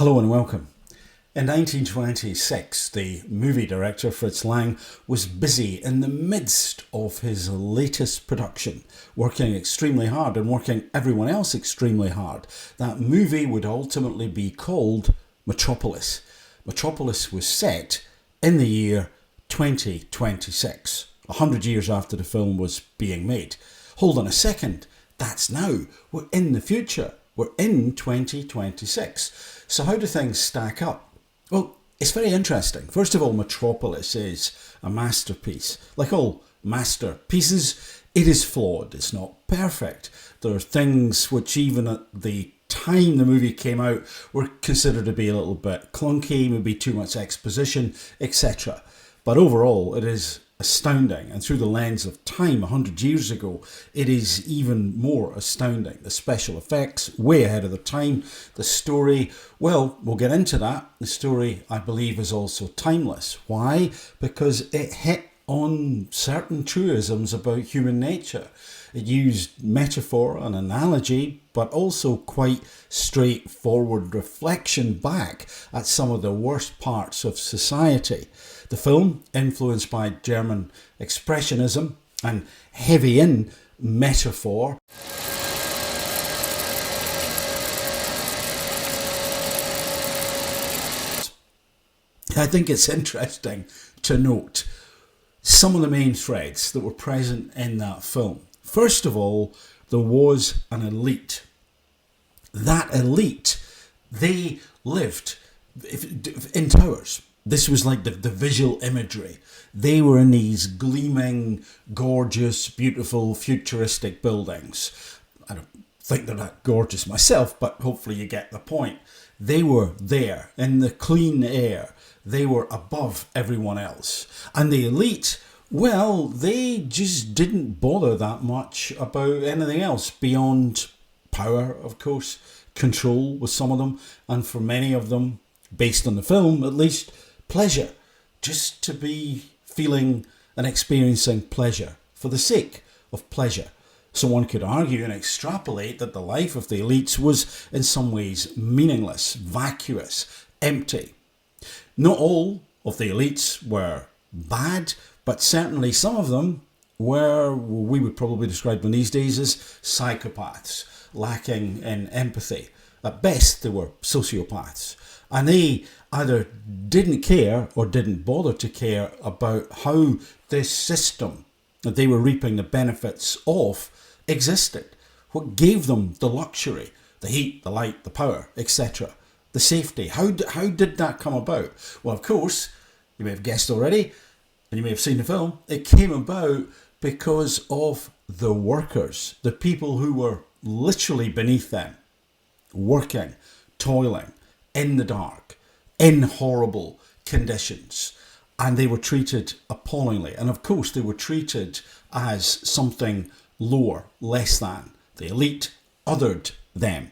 Hello and welcome. In 1926, the movie director Fritz Lang was busy in the midst of his latest production, working extremely hard and working everyone else extremely hard. That movie would ultimately be called Metropolis. Metropolis was set in the year 2026, 100 years after the film was being made. Hold on a second, that's now. We're in the future. We're in 2026. So how do things stack up? Well, it's very interesting. First of all, Metropolis is a masterpiece. Like all masterpieces, it is flawed. It's not perfect. There are things which even at the time the movie came out were considered to be a little bit clunky, maybe too much exposition, etc. But overall, it is astounding, and through the lens of time 100 years ago, it is even more astounding. The special effects, way ahead of the time. The story, well, we'll get into that. The story, I believe, is also timeless. Why? Because it hit on certain truisms about human nature. It used metaphor and analogy, but also quite straightforward reflection back at some of the worst parts of society. The film, influenced by German expressionism and heavy in metaphor, I think it's interesting to note some of the main threads that were present in that film. First of all, there was an elite. That elite, they lived in towers. This was like the visual imagery. They were in these gleaming, gorgeous, beautiful, futuristic buildings. I don't think they're that gorgeous myself, but hopefully you get the point. They were there in the clean air. They were above everyone else. And the elite, well, they just didn't bother that much about anything else beyond power, of course, control with some of them, and for many of them, based on the film at least, pleasure. Just to be feeling and experiencing pleasure for the sake of pleasure. So one could argue and extrapolate that the life of the elites was in some ways meaningless, vacuous, empty. Not all of the elites were bad, but certainly some of them were, we would probably describe them these days as psychopaths, lacking in empathy. At best, they were sociopaths. And they either didn't care or didn't bother to care about how this system that they were reaping the benefits of existed. What gave them the luxury, the heat, the light, the power, etc. The safety. How did that come about? Well, of course, you may have guessed already, and you may have seen the film, it came about because of the workers, the people who were literally beneath them, working, toiling, in the dark, in horrible conditions. And they were treated appallingly. And of course, they were treated as something lower, less than. The elite othered them.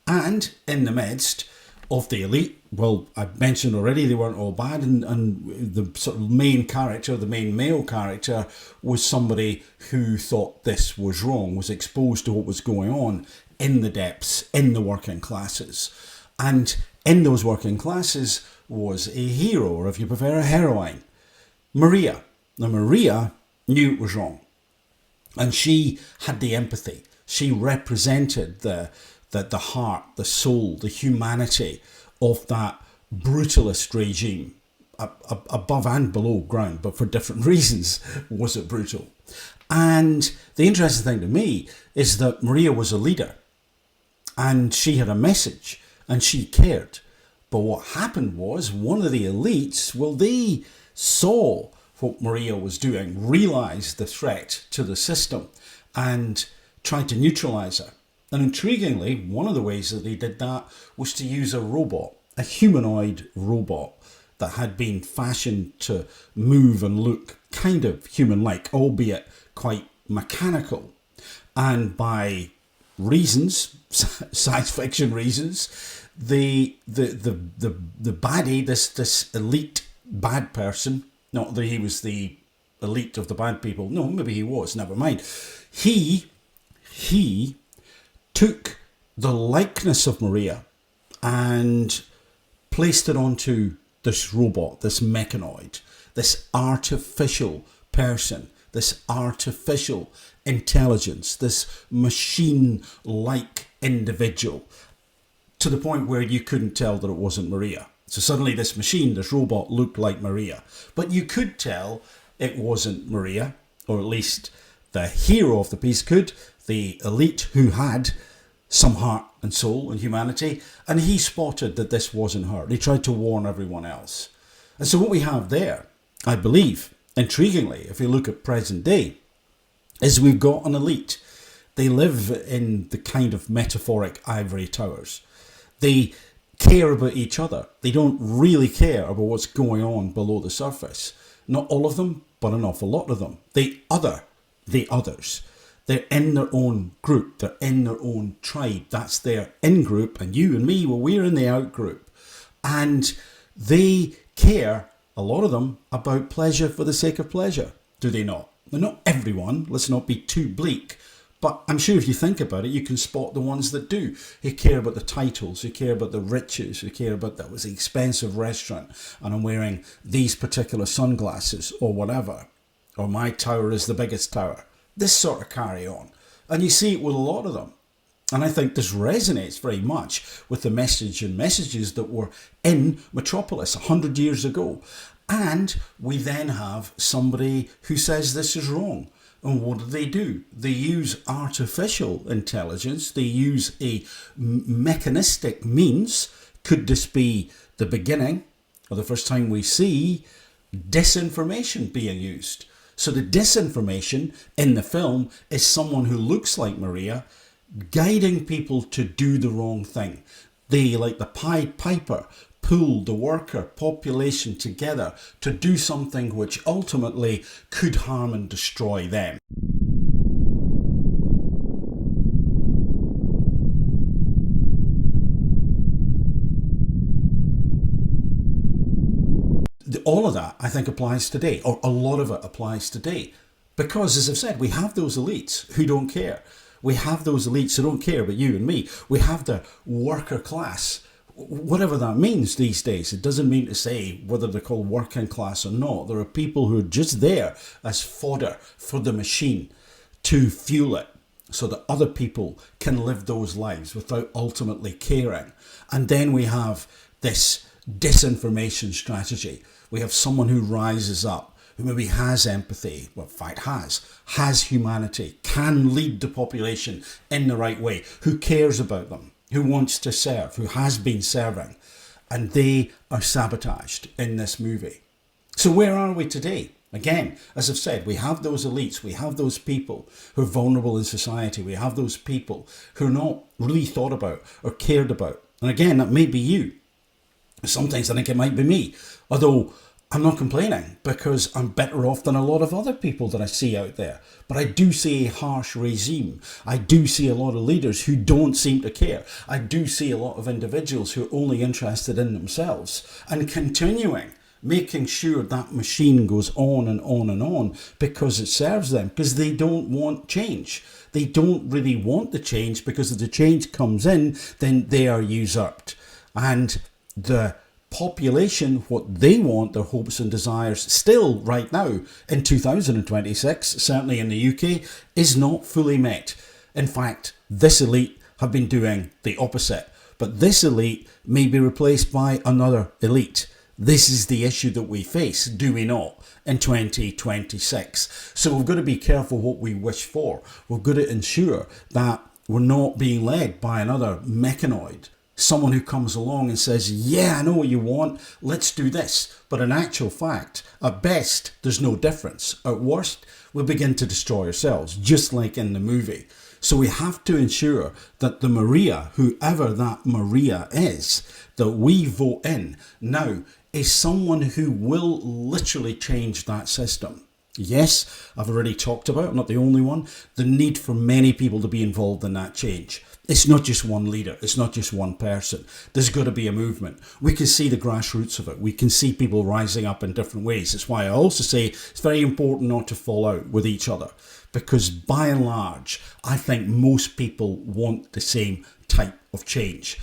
And in the midst of the elite, well, I've mentioned already, they weren't all bad, and the sort of main character, the main male character, was somebody who thought this was wrong, was exposed to what was going on in the depths, in the working classes. And in those working classes was a hero, or if you prefer, a heroine, Maria. Now, Maria knew it was wrong, and she had the empathy. She represented the heart, the soul, the humanity of that brutalist regime, above and below ground, but for different reasons was it brutal. And the interesting thing to me is that Maria was a leader, and she had a message, and she cared. But what happened was, one of the elites, well, they saw what Maria was doing, realised the threat to the system, and tried to neutralise her. And intriguingly, one of the ways that they did that was to use a robot, a humanoid robot that had been fashioned to move and look kind of human-like, albeit quite mechanical. And by reasons, science fiction reasons, the baddie, this elite bad person, not that he was the elite of the bad people, no, maybe he was, never mind. He took the likeness of Maria and placed it onto this robot, this mechanoid, this artificial person, this artificial intelligence, this machine-like individual, to the point where you couldn't tell that it wasn't Maria. So suddenly this machine, this robot, looked like Maria. But you could tell it wasn't Maria, or at least the hero of the piece could, the elite who had some heart and soul and humanity, and he spotted that this wasn't her. He tried to warn everyone else. And so what we have there, I believe, intriguingly, if we look at present day, is we've got an elite. They live in the kind of metaphoric ivory towers. They care about each other. They don't really care about what's going on below the surface. Not all of them, but an awful lot of them. They other the others. They're in their own group. They're in their own tribe. That's their in-group. And you and me, well, we're in the out-group. And they care, a lot of them, about pleasure for the sake of pleasure. Do they not? Now, not everyone. Let's not be too bleak. But I'm sure if you think about it, you can spot the ones that do. Who care about the titles, who care about the riches, who care about that was an expensive restaurant and I'm wearing these particular sunglasses or whatever. Or my tower is the biggest tower. This sort of carry on. And you see it with a lot of them. And I think this resonates very much with the message and messages that were in Metropolis 100 years ago. And we then have somebody who says this is wrong. And what do? They use artificial intelligence. They use a mechanistic means. Could this be the beginning or the first time we see disinformation being used? So the disinformation in the film is someone who looks like Maria guiding people to do the wrong thing. They, like the Pied Piper, pull the worker population together to do something which ultimately could harm and destroy them. All of that, I think, applies today, or a lot of it applies today. Because, as I've said, we have those elites who don't care. We have those elites who don't care about you and me. We have the worker class, whatever that means these days. It doesn't mean to say whether they're called working class or not. There are people who are just there as fodder for the machine to fuel it so that other people can live those lives without ultimately caring. And then we have this disinformation strategy. We have someone who rises up, who maybe has empathy, well, in fact has humanity, can lead the population in the right way, who cares about them, who wants to serve, who has been serving, and they are sabotaged in this movie. So where are we today? Again, as I've said, we have those elites, we have those people who are vulnerable in society, we have those people who are not really thought about or cared about. And again, that may be you. Sometimes I think it might be me, although I'm not complaining because I'm better off than a lot of other people that I see out there. But I do see a harsh regime. I do see a lot of leaders who don't seem to care. I do see a lot of individuals who are only interested in themselves and continuing, making sure that machine goes on and on and on because it serves them, because they don't want change. They don't really want the change because if the change comes in, then they are usurped. And the population, what they want, their hopes and desires, still right now in 2026, certainly in the UK, is not fully met. In fact, this elite have been doing the opposite. But this elite may be replaced by another elite. This is the issue that we face, do we not, in 2026. So we've got to be careful what we wish for. We've got to ensure that we're not being led by another mechanoid. Someone who comes along and says, yeah, I know what you want, let's do this. But in actual fact, at best, there's no difference. At worst, we begin to destroy ourselves, just like in the movie. So we have to ensure that the Maria, whoever that Maria is, that we vote in now, is someone who will literally change that system. Yes, I've already talked about, I'm not the only one, the need for many people to be involved in that change. It's not just one leader. It's not just one person. There's got to be a movement. We can see the grassroots of it. We can see people rising up in different ways. That's why I also say it's very important not to fall out with each other, because by and large, I think most people want the same type of change.